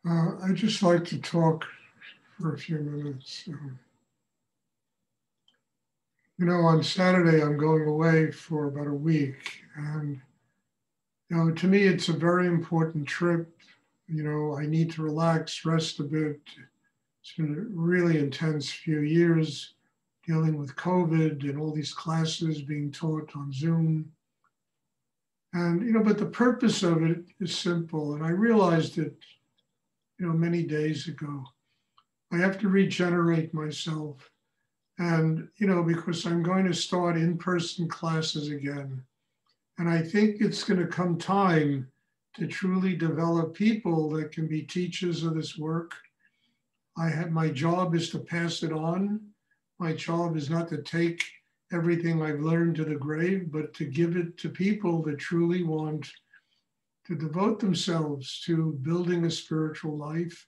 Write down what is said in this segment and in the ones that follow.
I'd just like to talk for a few minutes. On Saturday, I'm going away for about a week. And, to me, it's a very important trip. I need to relax, rest a bit. It's been a really intense few years dealing with COVID and all these classes being taught on Zoom. And, but the purpose of it is simple. And I realized it, many days ago. I have to regenerate myself. And, because I'm going to start in person classes again. And I think it's going to come time to truly develop people that can be teachers of this work. My job is to pass it on. My job is not to take everything I've learned to the grave, but to give it to people that truly want to devote themselves to building a spiritual life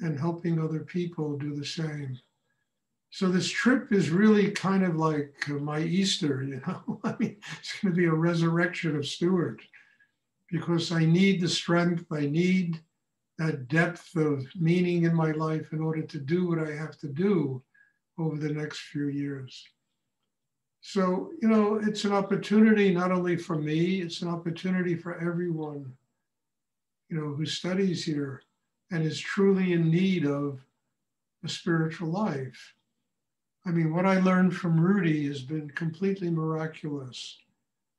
and helping other people do the same. So this trip is really kind of like my Easter, I mean, it's going to be a resurrection of Stuart because I need the strength, I need that depth of meaning in my life in order to do what I have to do over the next few years. So, it's an opportunity not only for me, it's an opportunity for everyone, who studies here and is truly in need of a spiritual life. I mean, what I learned from Rudy has been completely miraculous.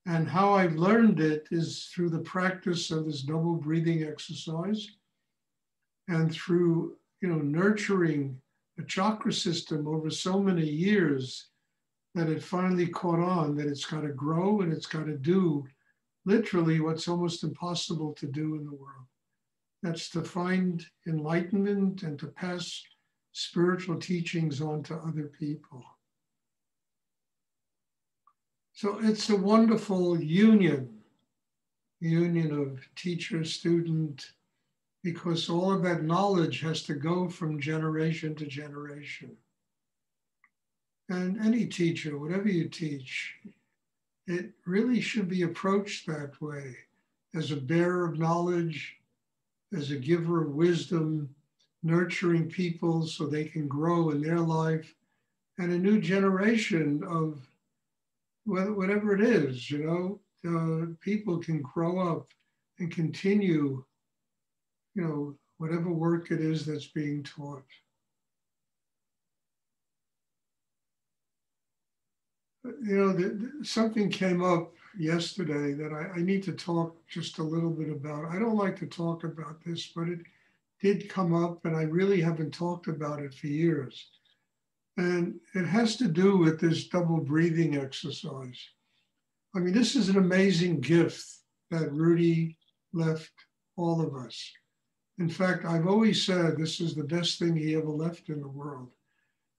And how I've learned it is through the practice of this double breathing exercise and through, nurturing a chakra system over so many years that it finally caught on that it's got to grow and it's got to do literally what's almost impossible to do in the world. That's to find enlightenment and to pass spiritual teachings on to other people. So it's a wonderful union of teacher, student, because all of that knowledge has to go from generation to generation. And any teacher, whatever you teach, it really should be approached that way, as a bearer of knowledge, as a giver of wisdom, nurturing people so they can grow in their life, and a new generation of whatever it is, people can grow up and continue, whatever work it is that's being taught. Something came up yesterday that I need to talk just a little bit about. I don't like to talk about this, but it did come up and I really haven't talked about it for years. And it has to do with this double breathing exercise. I mean, this is an amazing gift that Rudy left all of us. In fact, I've always said this is the best thing he ever left in the world,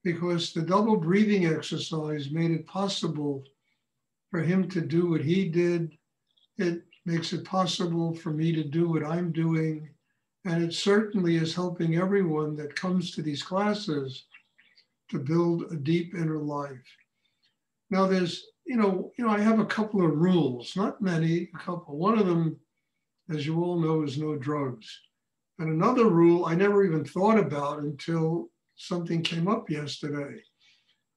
because the double breathing exercise made it possible for him to do what he did. It makes it possible for me to do what I'm doing. And it certainly is helping everyone that comes to these classes to build a deep inner life. Now there's, I have a couple of rules, not many, a couple. One of them, as you all know, is no drugs. And another rule I never even thought about until something came up yesterday.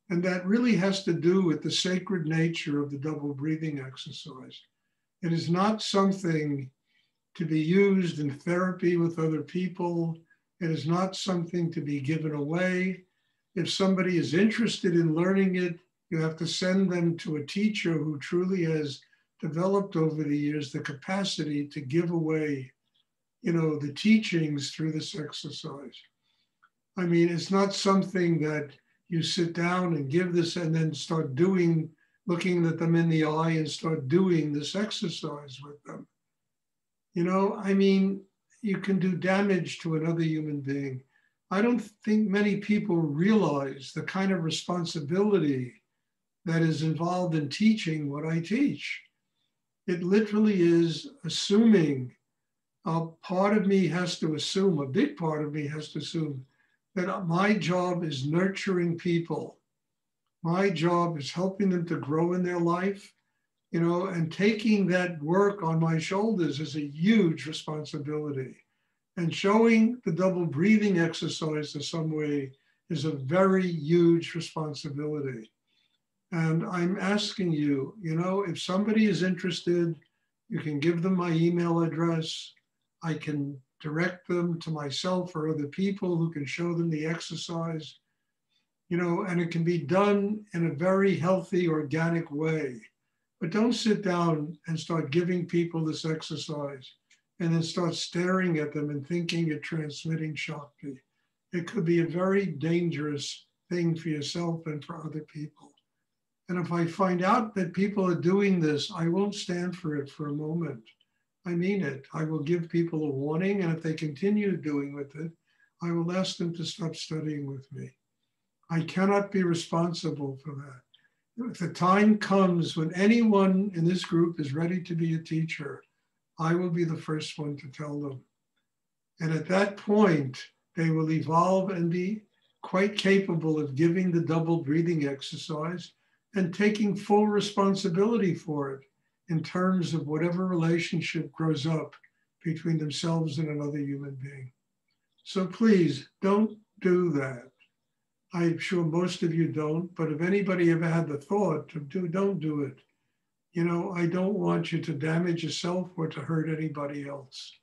And that really has to do with the sacred nature of the double breathing exercise. It is not something to be used in therapy with other people. It is not something to be given away. If somebody is interested in learning it, you have to send them to a teacher who truly has developed over the years the capacity to give away, the teachings through this exercise. I mean, it's not something that you sit down and give this and then start doing, looking at them in the eye and start doing this exercise with them. I mean, you can do damage to another human being. I don't think many people realize the kind of responsibility that is involved in teaching what I teach. It literally is assuming, a part of me has to assume, a big part of me has to assume that my job is nurturing people. My job is helping them to grow in their life, and taking that work on my shoulders is a huge responsibility. And showing the double breathing exercise in some way is a very huge responsibility. And I'm asking you, if somebody is interested, you can give them my email address. I can direct them to myself or other people who can show them the exercise, and it can be done in a very healthy, organic way. But don't sit down and start giving people this exercise and then start staring at them and thinking you're transmitting Shakti. It could be a very dangerous thing for yourself and for other people. And if I find out that people are doing this, I won't stand for it for a moment. I mean it. I will give people a warning, and if they continue doing with it, I will ask them to stop studying with me. I cannot be responsible for that. If the time comes when anyone in this group is ready to be a teacher, I will be the first one to tell them. And at that point, they will evolve and be quite capable of giving the double breathing exercise and taking full responsibility for it in terms of whatever relationship grows up between themselves and another human being. So please don't do that. I'm sure most of you don't, but if anybody ever had the thought to do, don't do it. I don't want you to damage yourself or to hurt anybody else.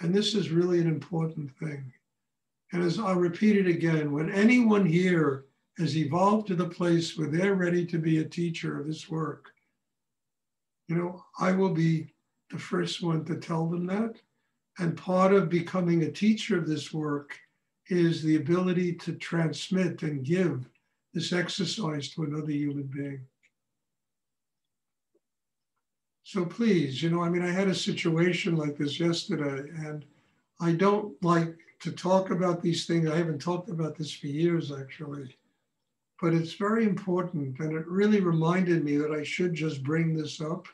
And this is really an important thing. And as I'll repeat it again, when anyone here has evolved to the place where they're ready to be a teacher of this work, I will be the first one to tell them that. And part of becoming a teacher of this work is the ability to transmit and give this exercise to another human being. So please, I had a situation like this yesterday, and I don't like to talk about these things. I haven't talked about this for years, actually, but it's very important. And it really reminded me that I should just bring this up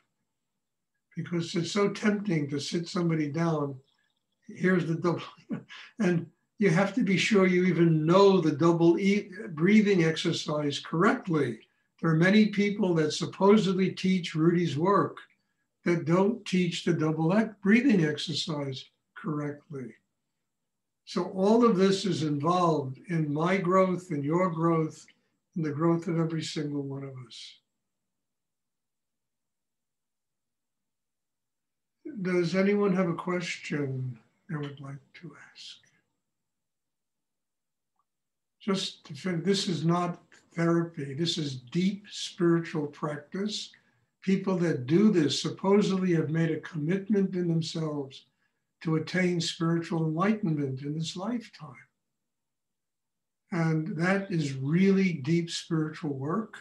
because it's so tempting to sit somebody down. Here's the double, and you have to be sure you even know the double breathing exercise correctly. There are many people that supposedly teach Rudy's work that don't teach the double breathing exercise correctly. So all of this is involved in my growth and your growth and the growth of every single one of us. Does anyone have a question they would like to ask? Just to finish, this is not therapy. This is deep spiritual practice. People that do this supposedly have made a commitment in themselves to attain spiritual enlightenment in this lifetime. And that is really deep spiritual work.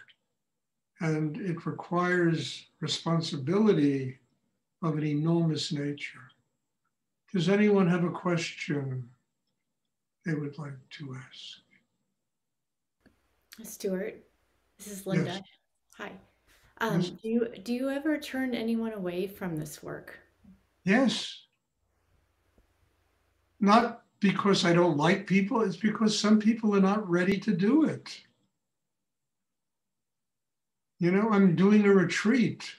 And it requires responsibility of an enormous nature. Does anyone have a question they would like to ask? Stuart, this is Linda. Yes. Hi. Yes. Do you ever turn anyone away from this work? Yes. Not because I don't like people, it's because some people are not ready to do it. I'm doing a retreat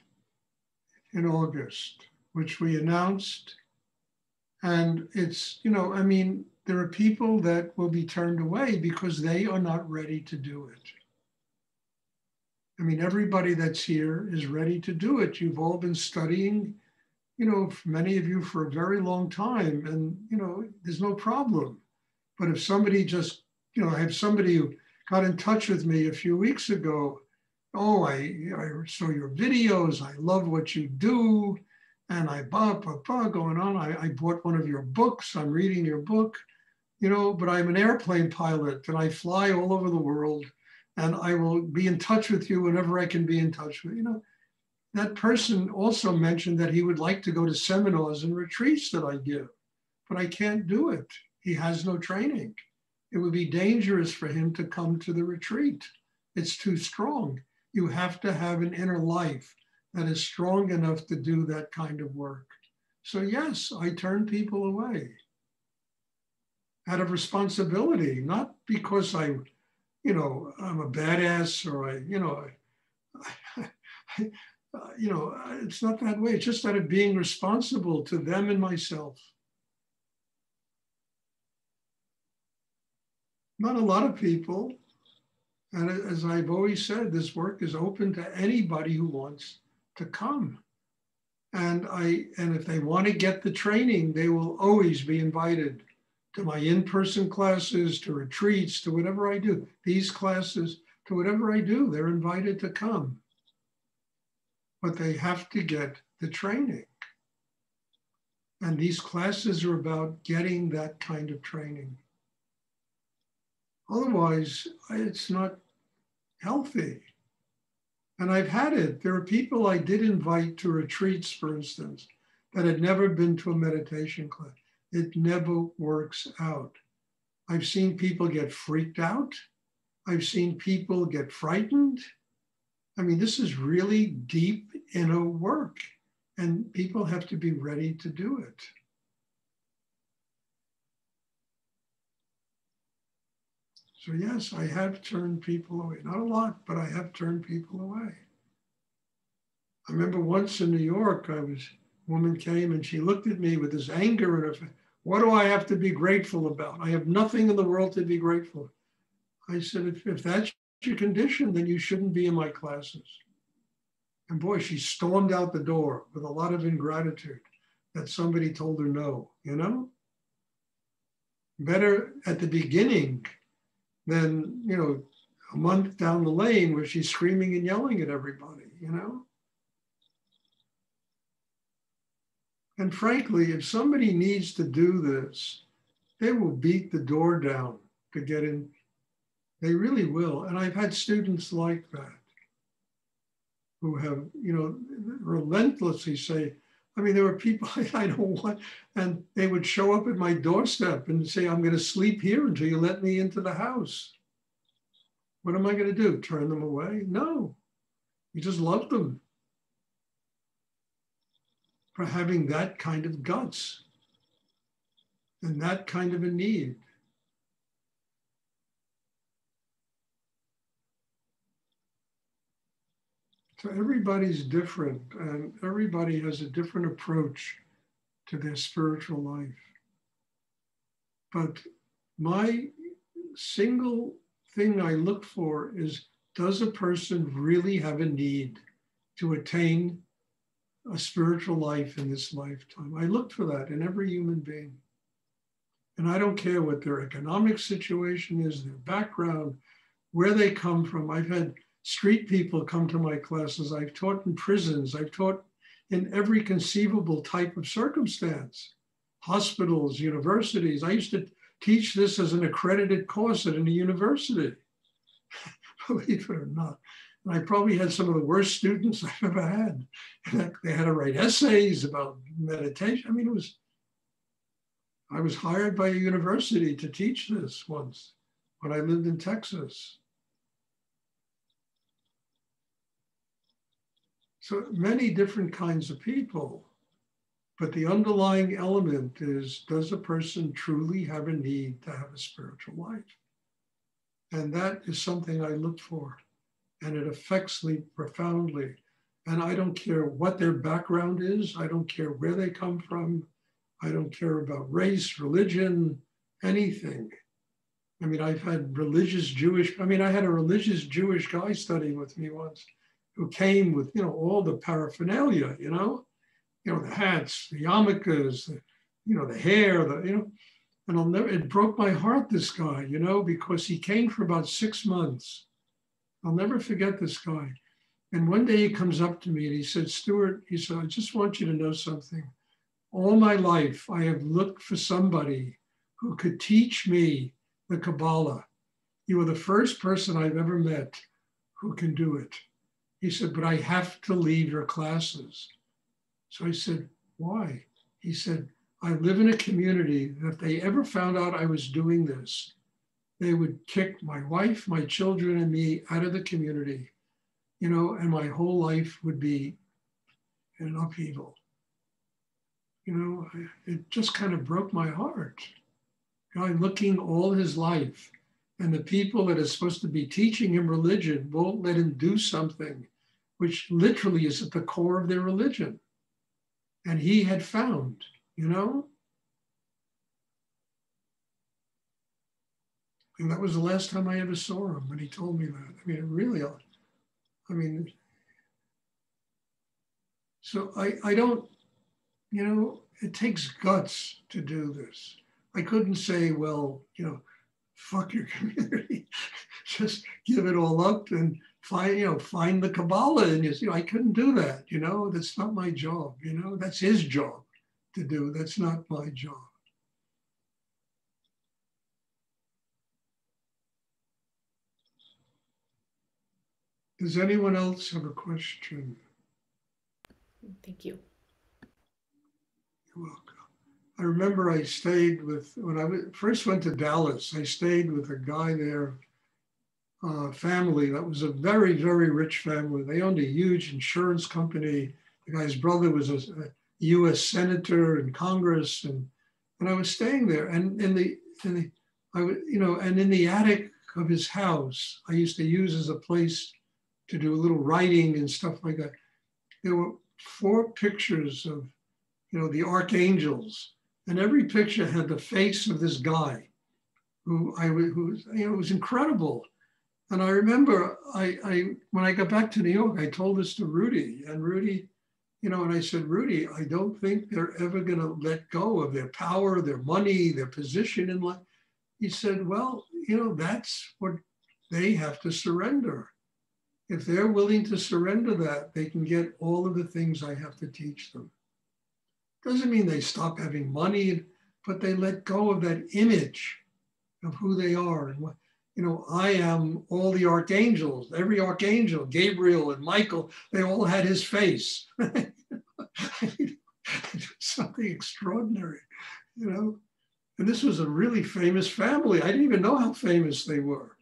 in August, which we announced. And it's, there are people that will be turned away because they are not ready to do it. Everybody that's here is ready to do it. You've all been studying, many of you for a very long time, and, there's no problem. But if somebody just, I had somebody who got in touch with me a few weeks ago. Oh, I saw your videos. I love what you do. And I going on. I bought one of your books. I'm reading your book, but I'm an airplane pilot and I fly all over the world and I will be in touch with you whenever I can be in touch with you. That person also mentioned that he would like to go to seminars and retreats that I give, but I can't do it. He has no training. It would be dangerous for him to come to the retreat. It's too strong. You have to have an inner life that is strong enough to do that kind of work. So yes, I turn people away out of responsibility, not because I'm a badass or it's not that way. It's just out of being responsible to them and myself. Not a lot of people. And as I've always said, this work is open to anybody who wants to come. And if they want to get the training, they will always be invited to my in-person classes, to retreats, to whatever I do. These classes, to whatever I do, they're invited to come. But they have to get the training. And these classes are about getting that kind of training. Otherwise, it's not healthy. And I've had it. There are people I did invite to retreats, for instance, that had never been to a meditation class. It never works out. I've seen people get freaked out. I've seen people get frightened. I mean, this is really deep inner work, and people have to be ready to do it. So yes, I have turned people away. Not a lot, but I have turned people away. I remember once in New York, a woman came and she looked at me with this anger in her face. What do I have to be grateful about? I have nothing in the world to be grateful. I said, if that's your condition, then you shouldn't be in my classes. And boy, she stormed out the door with a lot of ingratitude that somebody told her no, you know? Better at the beginning than, you know, a month down the lane where she's screaming and yelling at everybody, you know? And frankly, if somebody needs to do this, they will beat the door down to get in. They really will. And I've had students like that who have, you know, relentlessly say, I mean, there were people I don't want, and they would show up at my doorstep and say, I'm going to sleep here until you let me into the house. What am I going to do? Turn them away? No, you just love them for having that kind of guts and that kind of a need. So everybody's different, and everybody has a different approach to their spiritual life. But my single thing I look for is, does a person really have a need to attain a spiritual life in this lifetime? I look for that in every human being. And I don't care what their economic situation is, their background, where they come from. I've had street people come to my classes. I've taught in prisons. I've taught in every conceivable type of circumstance, hospitals, universities. I used to teach this as an accredited course at a university, believe it or not. And I probably had some of the worst students I've ever had. They had to write essays about meditation. I mean, I was hired by a university to teach this once when I lived in Texas. So many different kinds of people, but the underlying element is, does a person truly have a need to have a spiritual life? And that is something I look for, and it affects me profoundly. And I don't care what their background is. I don't care where they come from. I don't care about race, religion, anything. I mean, I've had I had a religious Jewish guy studying with me once, who came with, you know, all the paraphernalia, you know, the hats, the yarmulkes, the hair, and it broke my heart, this guy, you know, because he came for about 6 months. I'll never forget this guy. And one day he comes up to me and he said, Stuart, he said, I just want you to know something. All my life, I have looked for somebody who could teach me the Kabbalah. You are the first person I've ever met who can do it. He said, but I have to leave your classes. So I said, why? He said, I live in a community that if they ever found out I was doing this, they would kick my wife, my children, and me out of the community, you know, and my whole life would be in an upheaval. You know, it just kind of broke my heart. Guy looking all his life, and the people that are supposed to be teaching him religion won't let him do something which literally is at the core of their religion. And he had found, you know? And that was the last time I ever saw him when he told me that. I mean, it really, I mean, so I don't, you know, it takes guts to do this. I couldn't say, well, you know, fuck your community, just give it all up and find the Kabbalah. And I couldn't do that. That's not my job. That's his job to do. That's not my job. Does anyone else have a question? Thank you. You're welcome. I remember I stayed with, when I first went to Dallas, I stayed with a guy there, family that was a very, very rich family. They owned a huge insurance company. The guy's brother was a U.S. senator in Congress, and I was staying there. And in the attic of his house, I used to use as a place to do a little writing and stuff like that. There were 4 pictures of, the archangels, and every picture had the face of this guy who was incredible. And I remember when I got back to New York, I told this to Rudy, and Rudy, and I said, Rudy, I don't think they're ever going to let go of their power, their money, their position in life. He said, well, that's what they have to surrender. If they're willing to surrender that, they can get all of the things I have to teach them. Doesn't mean they stop having money, but they let go of that image of who they are. And what, I am all the archangels, every archangel, Gabriel and Michael, they all had his face. Something extraordinary, And this was a really famous family. I didn't even know how famous they were.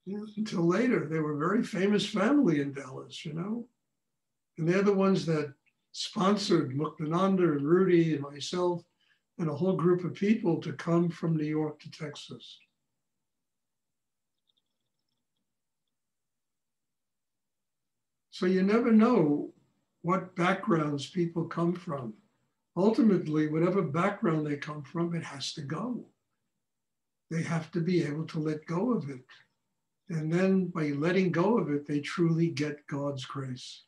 Until later. They were a very famous family in Dallas, And they're the ones that sponsored Muktananda and Rudy and myself and a whole group of people to come from New York to Texas. So you never know what backgrounds people come from. Ultimately, whatever background they come from, it has to go. They have to be able to let go of it. And then by letting go of it, they truly get God's grace.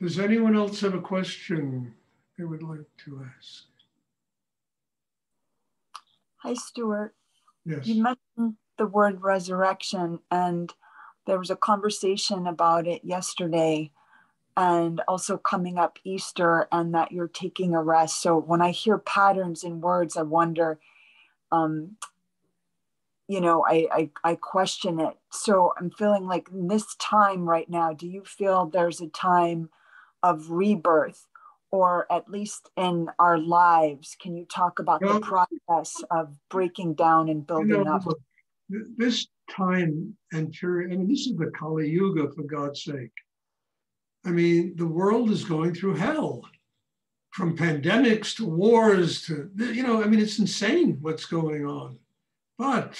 Does anyone else have a question they would like to ask? Hi, Stuart. Yes. You mentioned the word resurrection, and there was a conversation about it yesterday, and also coming up Easter, and that you're taking a rest. So when I hear patterns in words, I wonder, I question it. So I'm feeling like in this time right now, do you feel there's a time of rebirth, or at least in our lives? Can you talk about the process of breaking down and building up? This time and period, this is the Kali Yuga, for God's sake. The world is going through hell, from pandemics to wars to, it's insane what's going on. But,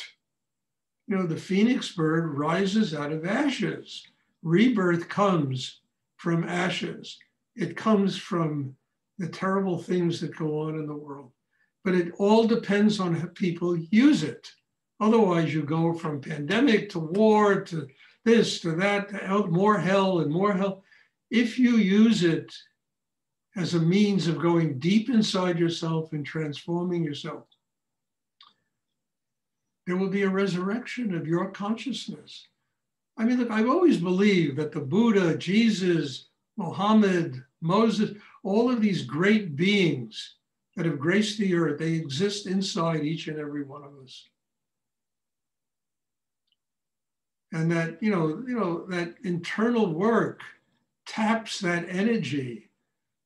the phoenix bird rises out of ashes. Rebirth comes from ashes. It comes from the terrible things that go on in the world. But it all depends on how people use it. Otherwise, you go from pandemic to war to this to that, to more hell and more hell. If you use it as a means of going deep inside yourself and transforming yourself, there will be a resurrection of your consciousness. Look, I've always believed that the Buddha, Jesus, Muhammad, Moses, all of these great beings that have graced the earth, they exist inside each and every one of us. And that, that internal work taps that energy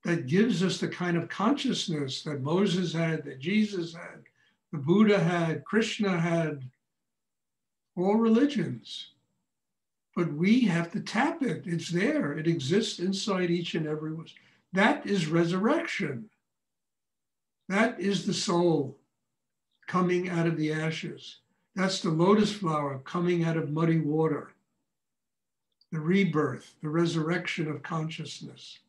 that gives us the kind of consciousness that Moses had, that Jesus had, the Buddha had, Krishna had, all religions. But we have to tap it. It's there. It exists inside each and every one. That is resurrection. That is the soul coming out of the ashes. That's the lotus flower coming out of muddy water. The rebirth, the resurrection of consciousness.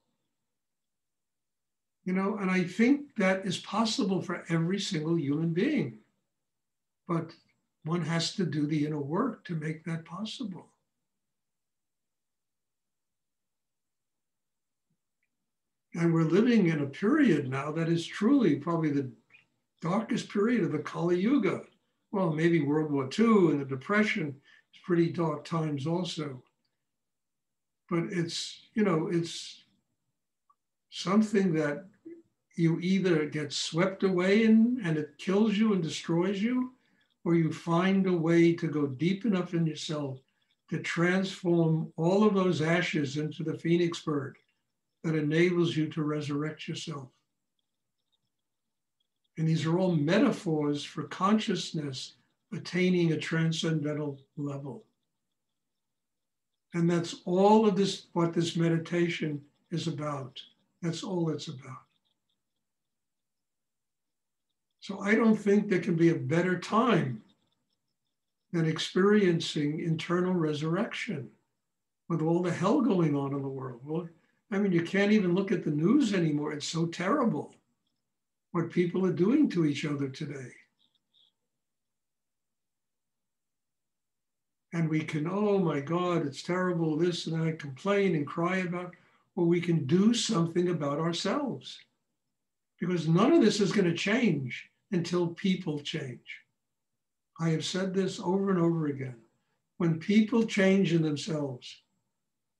You know, and I think that is possible for every single human being. But one has to do the inner work to make that possible. And we're living in a period now that is truly probably the darkest period of the Kali Yuga. Well, maybe World War II and the Depression is pretty dark times also. But it's, you know, it's something that you either get swept away in and it kills you and destroys you, or you find a way to go deep enough in yourself to transform all of those ashes into the phoenix bird that enables you to resurrect yourself. And these are all metaphors for consciousness attaining a transcendental level. And that's all of this, what this meditation is about. That's all it's about. So I don't think there can be a better time than experiencing internal resurrection with all the hell going on in the world. Well, I mean, you can't even look at the news anymore. It's so terrible what people are doing to each other today. And we can, oh my God, it's terrible, this and that, complain and cry about, or we can do something about ourselves. Because none of this is going to change until people change. I have said this over and over again. When people change in themselves,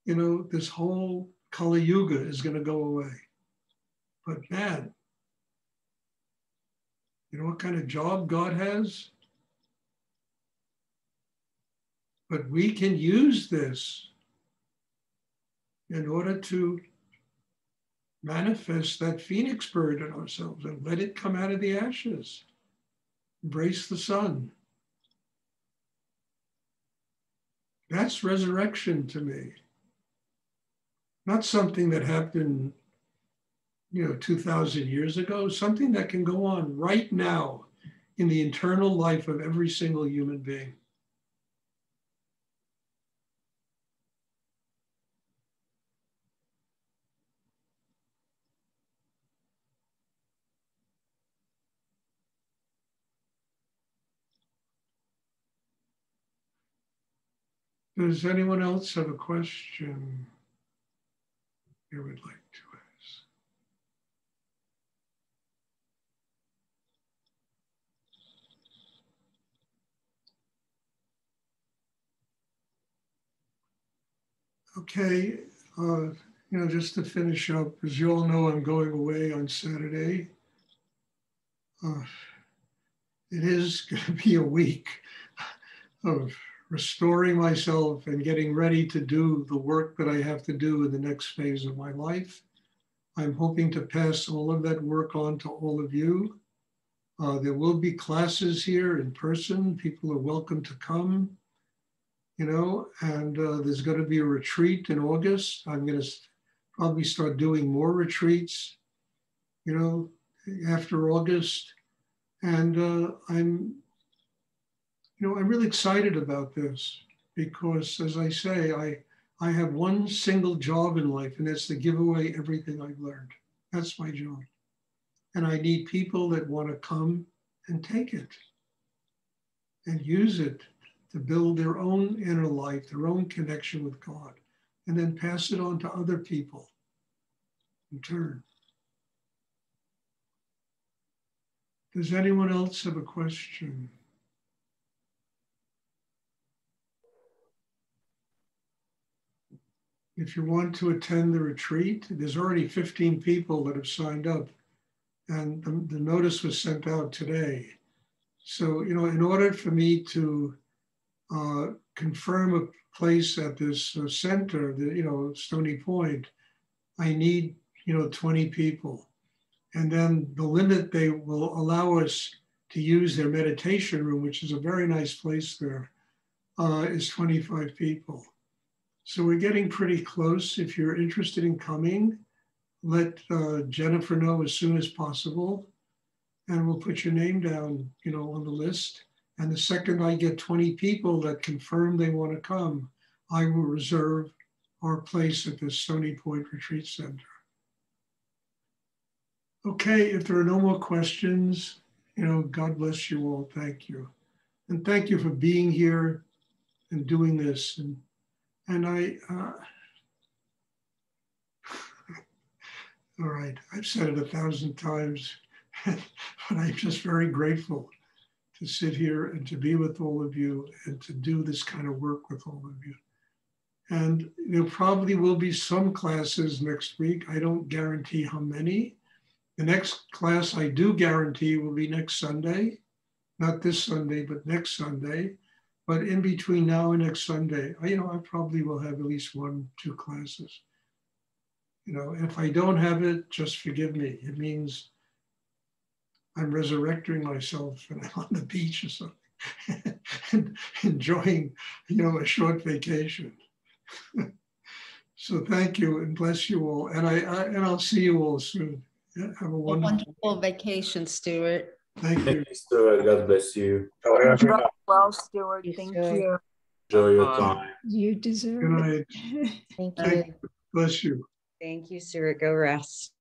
you know, this whole Kali Yuga is going to go away. But man, you know what kind of job God has? But we can use this in order to manifest that phoenix bird in ourselves and let it come out of the ashes. Embrace the sun. That's resurrection to me. Not something that happened, you know, 2,000 years ago, something that can go on right now in the internal life of every single human being. Does anyone else have a question you would like to ask? Okay, you know, just to finish up, as you all know, I'm going away on Saturday. It is going to be a week of restoring myself and getting ready to do the work that I have to do in the next phase of my life. I'm hoping to pass all of that work on to all of you. There will be classes here in person. People are welcome to come, you know, and there's going to be a retreat in August. I'm going to probably start doing more retreats, you know, after August. And I'm really excited about this because, as I say, I have one single job in life, and that's to give away everything I've learned. That's my job. And I need people that want to come and take it and use it to build their own inner life, their own connection with God, and then pass it on to other people in turn. Does anyone else have a question? If you want to attend the retreat, there's already 15 people that have signed up, and the notice was sent out today. So, you know, in order for me to confirm a place at this center, you know, Stony Point, I need, you know, 20 people. And then the limit they will allow us to use their meditation room, which is a very nice place there, is 25 people. So we're getting pretty close. If you're interested in coming, let Jennifer know as soon as possible. and we'll put your name down, you know, on the list. And the second I get 20 people that confirm they want to come, I will reserve our place at the Stony Point Retreat Center. Okay, if there are no more questions, you know, God bless you all. Thank you. And thank you for being here and doing this. And all right, I've said it 1,000 times, but I'm just very grateful to sit here and to be with all of you and to do this kind of work with all of you. And there probably will be some classes next week. I don't guarantee how many. The next class I do guarantee will be next Sunday, not this Sunday, but next Sunday. But in between now and next Sunday, you know, I probably will have at least 1, 2 classes. You know, if I don't have it, just forgive me. It means I'm resurrecting myself and I'm on the beach or something, and enjoying, you know, a short vacation. So thank you and bless you all. And I'll see you all soon. Yeah, have a wonderful vacation, Stuart. Thank you. Thank you, Stuart. God bless you. Well, Stuart, thank you. Enjoy your time. You deserve Good night. it. Thank Thank you. you. Bless you. Thank you, Stuart. Go rest.